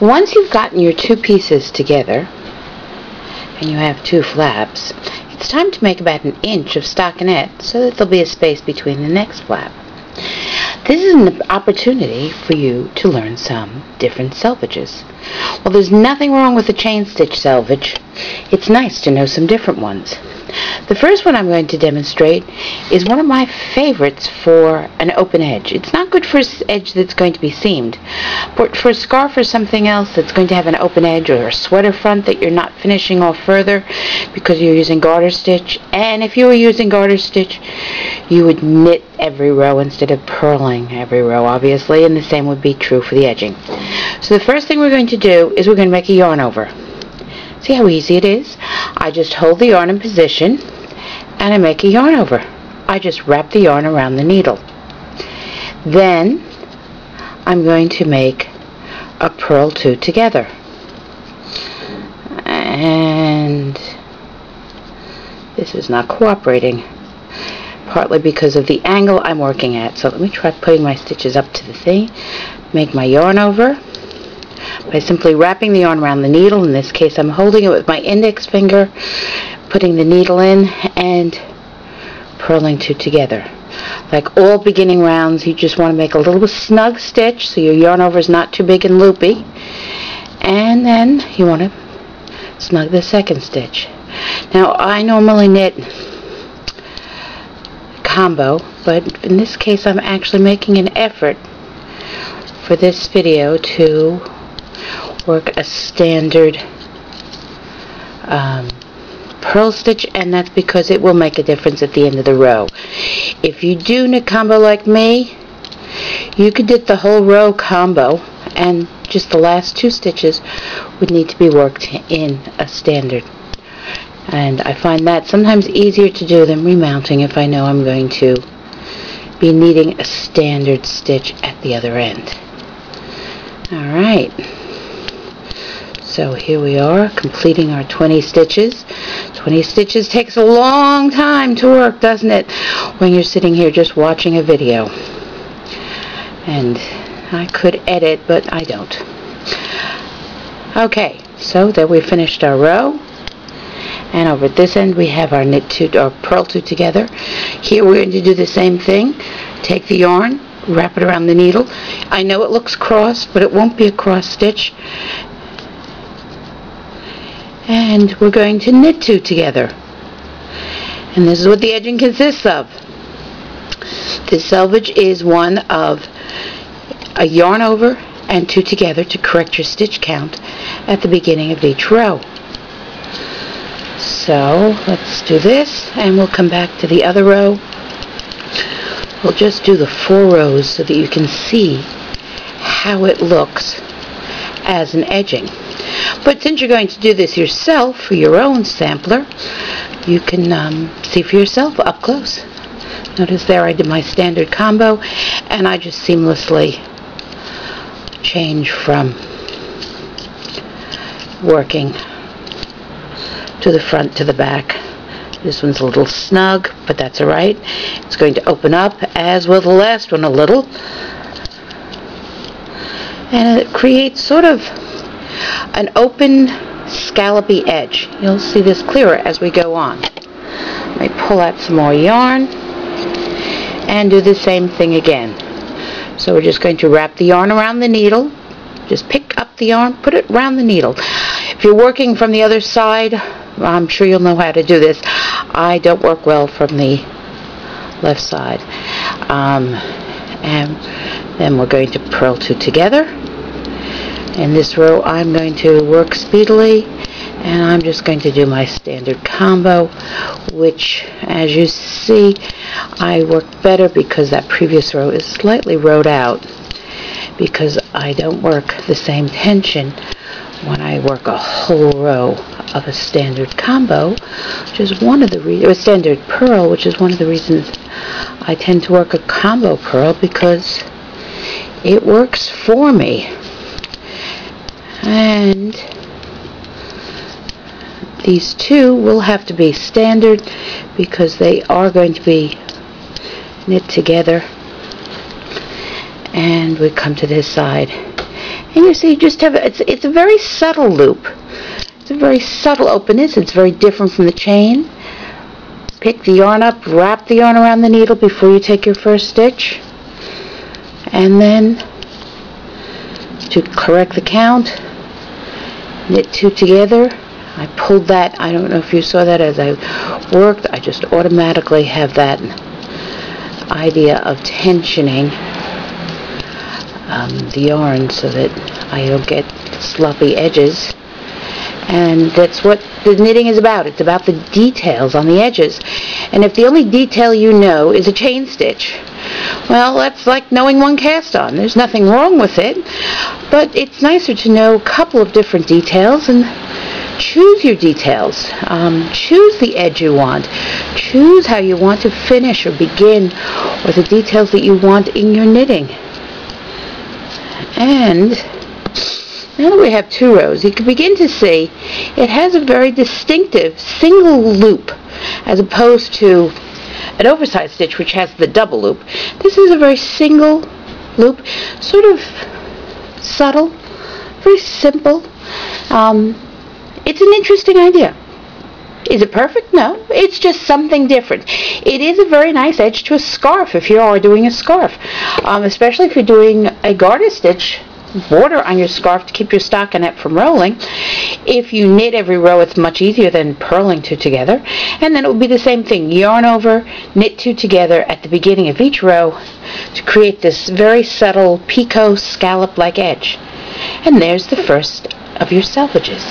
Once you've gotten your two pieces together and you have two flaps, it's time to make about 1 inch of stockinette so that there'll be a space between the next flap. This is an opportunity for you to learn some different selvages. Well, there's nothing wrong with the chain stitch selvage. It's nice to know some different ones. The first one I'm going to demonstrate is one of my favorites for an open edge. It's not good for an edge that's going to be seamed, but for a scarf or something else that's going to have an open edge, or a sweater front that you're not finishing off further because you're using garter stitch. And if you were using garter stitch, you would knit every row instead of purling every row, obviously, and the same would be true for the edging. So the first thing we're going to do is we're going to make a yarn over. See how easy it is? I just hold the yarn in position and I make a yarn over. I just wrap the yarn around the needle. Then I'm going to make a purl two together. And this is not cooperating, partly because of the angle I'm working at. So let me try putting my stitches up to the thing. Make my yarn over by simply wrapping the yarn around the needle. In this case, I'm holding it with my index finger, putting the needle in, and purling two together. Like all beginning rounds, you just want to make a little snug stitch so your yarn over is not too big and loopy. And then you want to snug the second stitch. Now, I normally knit combo, but in this case, I'm actually making an effort for this video to work a standard purl stitch, and that's because it will make a difference at the end of the row. If you do knit combo like me, you could knit the whole row combo and just the last two stitches would need to be worked in a standard. And I find that sometimes easier to do than remounting if I know I'm going to be needing a standard stitch at the other end. Alright, so here we are completing our 20 stitches. 20 stitches takes a long time to work, doesn't it, when you're sitting here just watching a video. And I could edit, but I don't. Okay, so there we finished our row. And over at this end we have our knit two or purl two together. Here we're going to do the same thing. Take the yarn, wrap it around the needle. I know it looks cross, but it won't be a cross stitch. And we're going to knit two together. And this is what the edging consists of. This selvage is one of a yarn over and two together to correct your stitch count at the beginning of each row. So let's do this, and we'll come back to the other row. We'll just do the 4 rows so that you can see how it looks as an edging. But since you're going to do this yourself for your own sampler, you can see for yourself up close. Notice there I did my standard combo, and I just seamlessly change from working to the front to the back. This one's a little snug, but that's alright. It's going to open up, as will the last one, a little. And it creates sort of an open, scallopy edge. You'll see this clearer as we go on. Let me pull out some more yarn and do the same thing again. So we're just going to wrap the yarn around the needle. Just pick up the yarn, put it around the needle. If you're working from the other side, I'm sure you'll know how to do this. I don't work well from the left side. And then we're going to purl two together. In this row I'm going to work speedily, and I'm just going to do my standard combo, which, as you see, I work better because that previous row is slightly rowed out, because I don't work the same tension when I work a whole row of a standard combo, which is one of the reasons, or standard purl, which is one of the reasons I tend to work a combo purl, because it works for me. And these two will have to be standard because they are going to be knit together. And we come to this side And you see, you just have, it's a very subtle loop. It's a very subtle openness. It's very different from the chain. Pick the yarn up, wrap the yarn around the needle before you take your first stitch. And then, to correct the count, knit 2 together. I pulled that, I don't know if you saw that as I worked, I just automatically have that idea of tensioning the yarn so that I don't get sloppy edges. And that's what the knitting is about. It's about the details on the edges. And if the only detail you know is a chain stitch, well, that's like knowing one cast on. There's nothing wrong with it, but it's nicer to know a couple of different details and choose your details. Choose the edge you want. Choose how you want to finish or begin, or the details that you want in your knitting. And now that we have 2 rows, you can begin to see it has a very distinctive single loop as opposed to an oversized stitch which has the double loop. This is a very single loop, sort of subtle, very simple. It's an interesting idea. Is it perfect? No. It's just something different. It is a very nice edge to a scarf if you are doing a scarf, especially if you're doing a garter stitch border on your scarf to keep your stockinette from rolling. If you knit every row, it's much easier than purling 2 together. And then it will be the same thing. Yarn over, knit 2 together at the beginning of each row to create this very subtle picot scallop-like edge. And there's the first of your selvages.